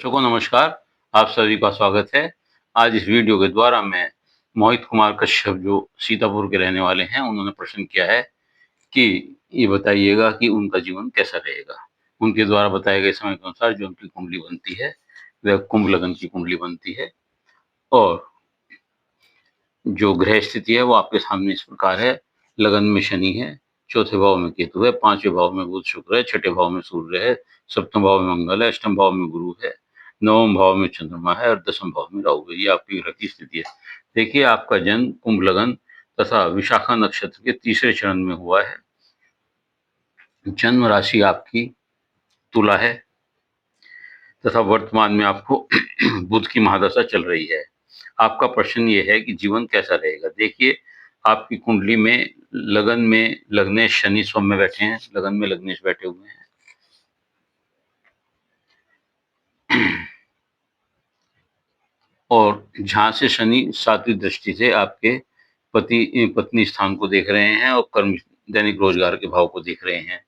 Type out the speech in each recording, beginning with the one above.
दर्शकों को नमस्कार, आप सभी का स्वागत है। आज इस वीडियो के द्वारा मैं मोहित कुमार कश्यप जो सीतापुर के रहने वाले हैं, उन्होंने प्रश्न किया है कि ये बताइएगा कि उनका जीवन कैसा रहेगा? उनके द्वारा बताए गए समय के अनुसार जो उनकी कुंडली बनती है, वह कुंभ लगन की कुंडली बनती है और जो ग्रह स्थिति है वो आपके सामने इस प्रकार है। लगन में शनि है, चौथे भाव में केतु है, पांचवें भाव में बुध शुक्र है, छठे भाव में सूर्य है, सप्तम भाव में मंगल है, अष्टम भाव में गुरु है, नवम भाव में चंद्रमा है और दसम भाव में राहु है। ये आपकी ग्रह की स्थिति है। देखिए, आपका जन्म कुंभ लगन तथा विशाखा नक्षत्र के तीसरे चरण में हुआ है। जन्म राशि आपकी तुला है तथा वर्तमान में आपको बुध की महादशा चल रही है। आपका प्रश्न ये है कि जीवन कैसा रहेगा? देखिए, आपकी कुंडली में लगन में लग्नेश शनि स्वयं में बैठे हैं, लगन में लग्नेश बैठे हुए हैं। और जहां से शनि सातवीं दृष्टि से आपके पति पत्नी स्थान को देख रहे हैं और कर्म दैनिक रोजगार के भाव को देख रहे हैं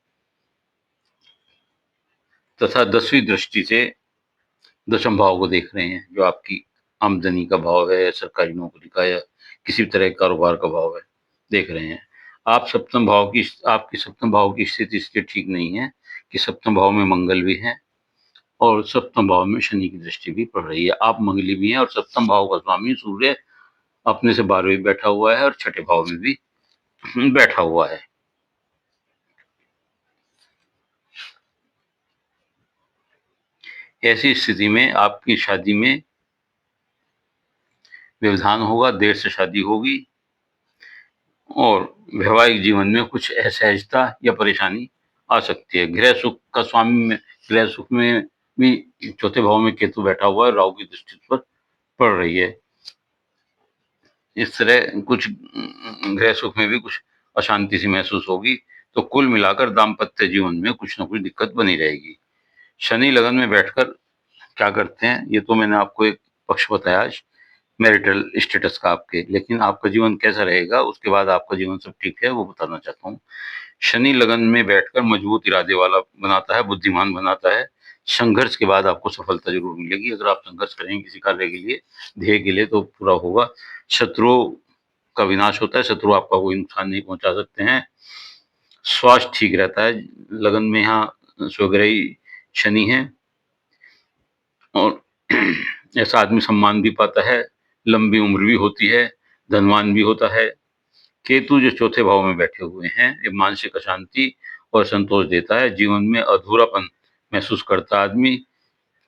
तथा 10वीं दृष्टि से दशम भाव को देख रहे हैं, जो आपकी आमदनी का भाव है, सरकारी नौकरी का या किसी भी तरह के कारोबार का भाव है, देख रहे हैं। आपकी सप्तम भाव की स्थिति इसलिए ठीक नहीं है कि सप्तम भाव में मंगल भी है और सप्तम भाव में शनि की दृष्टि भी पड़ रही है। आप मंगली भी हैं और सप्तम भाव का स्वामी सूर्य अपने से 12वीं बैठा हुआ है और छठे भाव में भी बैठा हुआ है। ऐसी स्थिति में आपकी शादी में व्यवधान होगा, देर से शादी होगी और वैवाहिक जीवन में कुछ असहजता या परेशानी आ सकती है। गृह सुख का स्वामी में गृह सुख में भी चौथे भाव में केतु बैठा हुआ है, राहु की दृष्टि पर पड़ रही है। इस तरह कुछ गृह सुख में भी कुछ अशांति सी महसूस होगी। तो कुल मिलाकर दाम्पत्य जीवन में कुछ ना कुछ दिक्कत बनी रहेगी। शनि लगन में बैठकर क्या करते हैं, ये तो मैंने आपको एक पक्ष बताया आज मैरिटल स्टेटस का आपके, लेकिन आपका जीवन कैसा रहेगा उसके बाद आपका जीवन सब ठीक है वो बताना चाहता हूँ। शनि लगन में बैठकर मजबूत इरादे वाला बनाता है, बुद्धिमान बनाता है। संघर्ष के बाद आपको सफलता जरूर मिलेगी। अगर आप संघर्ष करेंगे किसी कार्य के लिए, ध्येय के लिए, तो पूरा होगा। शत्रुओं का विनाश होता है, शत्रु आपका कोई नुकसान नहीं पहुंचा सकते हैं। स्वास्थ्य ठीक रहता है। लगन में यहाँ स्वग्रही शनि है और ऐसा आदमी सम्मान भी पाता है, लंबी उम्र भी होती है, धनवान भी होता है। केतु जो चौथे भाव में बैठे हुए हैं, ये मानसिक अशांति और संतोष देता है। जीवन में अधूरापन महसूस करता आदमी।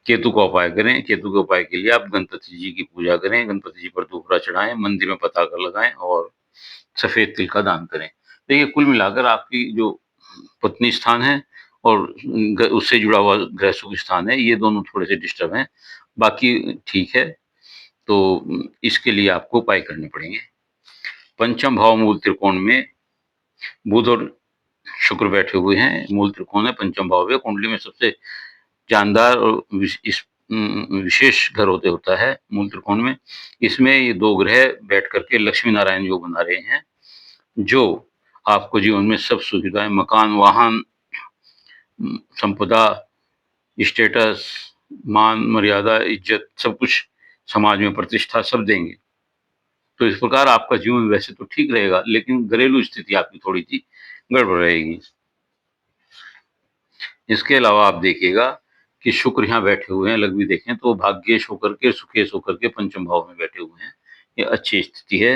केतु का उपाय करें। केतु के उपाय के लिए आप गणपति जी की पूजा करें, गणपति जी पर दूसरा चढ़ाएं, मंदिर में पताका लगाएं और सफेद तिल का दान करें। देखिए, कुल मिलाकर आपकी जो पत्नी स्थान है और उससे जुड़ा हुआ गृह सुख स्थान है, ये दोनों थोड़े से डिस्टर्ब हैं। बाकी ठीक है। तो इसके लिए आपको उपाय करने पड़ेंगे। पंचम भाव मूल त्रिकोण में बुध और शुक्र बैठे हुए हैं। मूल त्रिकोण है, पंचम भाव है, कुंडली में सबसे जानदार और विशेष घर होता है मूल त्रिकोण में। इसमें ये दो ग्रह बैठ करके लक्ष्मी नारायण योग बना रहे हैं, जो आपको जीवन में सब सुविधाएं, मकान, वाहन, संपदा, स्टेटस, मान मर्यादा, इज्जत, सब कुछ, समाज में प्रतिष्ठा, सब देंगे। तो इस प्रकार आपका जीवन वैसे तो ठीक रहेगा, लेकिन घरेलू स्थिति आपकी थोड़ी सी गड़बड़ रहेगी। इसके अलावा आप देखिएगा कि शुक्र यहाँ बैठे हुए हैं, लग्न देखें तो भाग्येश होकर के, सुखेश होकर के पंचम भाव में बैठे हुए हैं। ये अच्छी स्थिति है।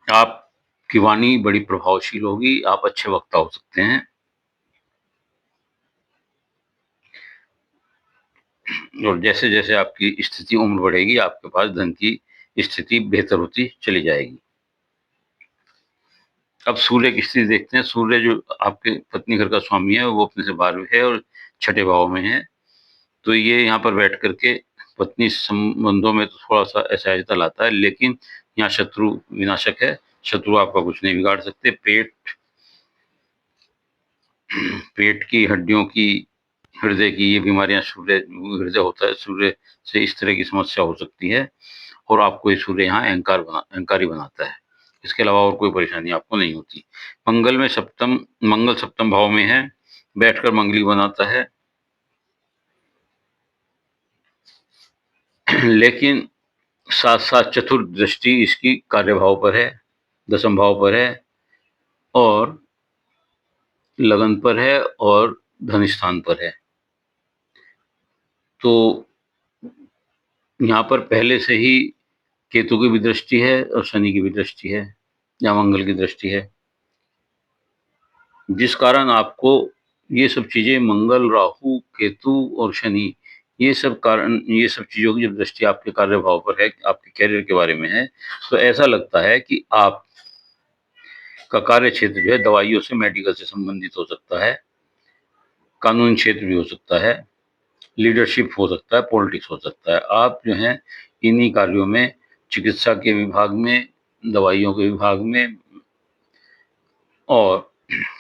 आपकी वाणी बड़ी प्रभावशील होगी, आप अच्छे वक्ता हो सकते हैं। और जैसे जैसे आपकी स्थिति उम्र बढ़ेगी, आपके पास धन की स्थिति बेहतर होती चली जाएगी। अब सूर्य की स्थिति देखते हैं। सूर्य जो आपके पत्नी घर का स्वामी है, वो अपने से 12वें है और छठे भाव में है। तो ये यहाँ पर बैठ करके पत्नी संबंधों में तो थोड़ा सा असहजता लाता है, लेकिन यहाँ शत्रु विनाशक है। शत्रु आपका कुछ नहीं बिगाड़ सकते। पेट की हड्डियों की, हृदय की ये बीमारियां, सूर्य हृदय होता है, सूर्य से इस तरह की समस्या हो सकती है और आपको ये सूर्य यहाँ अहंकारी बनाता है। इसके अलावा और कोई परेशानी आपको नहीं होती। मंगल सप्तम भाव में है, बैठकर मंगली बनाता है। लेकिन साथ साथ चतुर्थ दृष्टि इसकी कार्य भाव पर है, दसम भाव पर है, और लगन पर है, और धन स्थान पर है। तो यहाँ पर पहले से ही केतु की भी दृष्टि है और शनि की भी दृष्टि है, या मंगल की दृष्टि है, जिस कारण आपको ये सब चीजें, मंगल, राहु, केतु और शनि, ये सब चीजों की जब दृष्टि आपके कार्य भाव पर है, आपके कैरियर के बारे में है, तो ऐसा लगता है कि आपका कार्य क्षेत्र जो है दवाइयों से, मेडिकल से संबंधित हो सकता है, कानूनी क्षेत्र भी हो सकता है, लीडरशिप हो सकता है, पॉलिटिक्स हो सकता है। आप जो हैं इन्हीं कार्यों में, चिकित्सा के विभाग में, दवाइयों के विभाग में और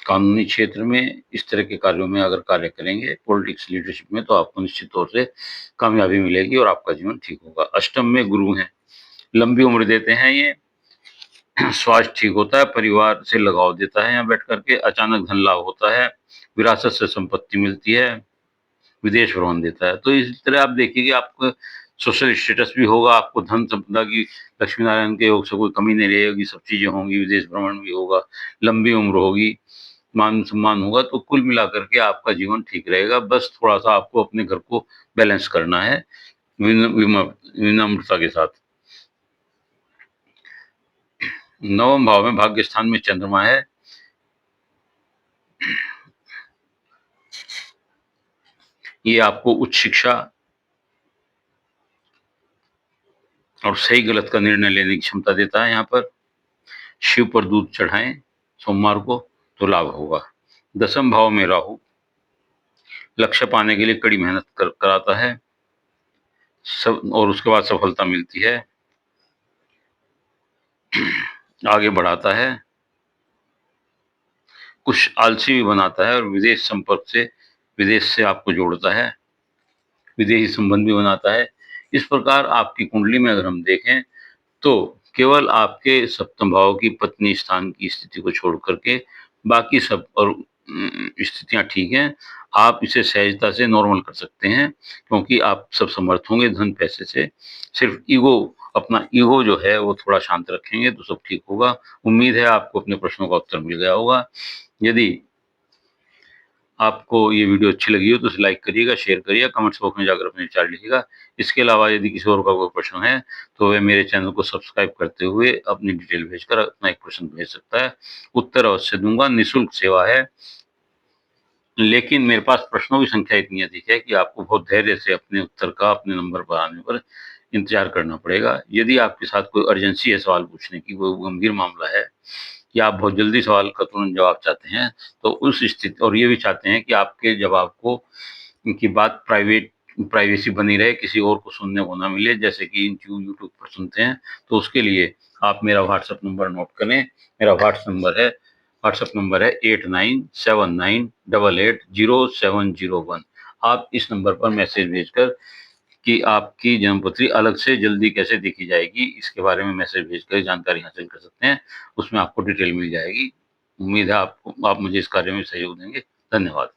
कानूनी क्षेत्र में, इस तरह के कार्यों में अगर कार्य करेंगे, पॉलिटिक्स, लीडरशिप में, तो आपको निश्चित तौर से कामयाबी मिलेगी और आपका जीवन ठीक होगा। अष्टम में गुरु हैं, लंबी उम्र देते हैं ये, स्वास्थ्य ठीक होता है, परिवार से लगाव देता है यहाँ बैठ करके, अचानक धन लाभ होता है, विरासत से संपत्ति मिलती है, विदेश भ्रमण देता है। तो इस तरह आप देखिए कि आपको सोशल स्टेटस भी होगा, आपको धन संपदा की, लक्ष्मी नारायण के योग से कोई कमी नहीं रहेगी, सब चीजें होंगी, विदेश भ्रमण भी होगा, लंबी उम्र होगी, मान सम्मान होगा। तो कुल मिलाकर के आपका जीवन ठीक रहेगा। बस थोड़ा सा आपको अपने घर को बैलेंस करना है विनम्रता के साथ। नवम भाव में भाग्य स्थान में चंद्रमा है। ये आपको उच्च शिक्षा और सही गलत का निर्णय लेने की क्षमता देता है। यहाँ पर शिव पर दूध चढ़ाएं सोमवार को, तो लाभ होगा। दसम भाव में राहु लक्ष्य पाने के लिए कड़ी मेहनत कराता है, सब, और उसके बाद सफलता मिलती है, आगे बढ़ाता है, कुछ आलसी भी बनाता है, और विदेश से आपको जोड़ता है, विदेशी संबंध भी बनाता है। इस प्रकार आपकी कुंडली में अगर हम देखें तो केवल आपके सप्तम भाव की पत्नी स्थान की स्थिति को छोड़ करके बाकी सब और स्थितियां ठीक हैं। आप इसे सहजता से नॉर्मल कर सकते हैं, क्योंकि आप सब समर्थ होंगे धन पैसे से। सिर्फ अपना ईगो जो है वो थोड़ा शांत रखेंगे तो सब ठीक होगा। उम्मीद है आपको अपने प्रश्नों का उत्तर मिल गया होगा। यदि आपको ये वीडियो अच्छी लगी हो तो इसे लाइक करिएगा, शेयर करिएगा, कमेंट्स बॉक्स में जाकर अपने विचार लिखिएगा। इसके अलावा यदि किसी और का कोई प्रश्न है तो वह मेरे चैनल को सब्सक्राइब करते हुए अपनी डिटेल भेजकर अपना एक प्रश्न भेज सकता है। उत्तर अवश्य दूंगा, निःशुल्क सेवा है। लेकिन मेरे पास प्रश्नों की संख्या इतनी अधिक है कि आपको बहुत धैर्य से अपने उत्तर का अपने नंबर पर आने पर इंतजार करना पड़ेगा। यदि आपके साथ कोई अर्जेंसी है सवाल पूछने की, कोई गंभीर मामला है, या आप बहुत जल्दी सवाल का तुरंत जवाब चाहते हैं, तो उस स्थिति, और ये भी चाहते हैं कि आपके जवाब को, उनकी बात प्राइवेसी बनी रहे, किसी और को सुनने को ना मिले, जैसे कि यूट्यूब पर सुनते हैं, तो उसके लिए आप मेरा व्हाट्सएप नंबर नोट करें। मेरा व्हाट्सएप नंबर है 8979880701। आप इस नंबर पर मैसेज भेजकर कि आपकी जन्मपत्री अलग से जल्दी कैसे देखी जाएगी, इसके बारे में मैसेज भेजकर जानकारी हासिल कर सकते हैं। उसमें आपको डिटेल मिल जाएगी। उम्मीद है आप मुझे इस कार्य में सहयोग देंगे। धन्यवाद।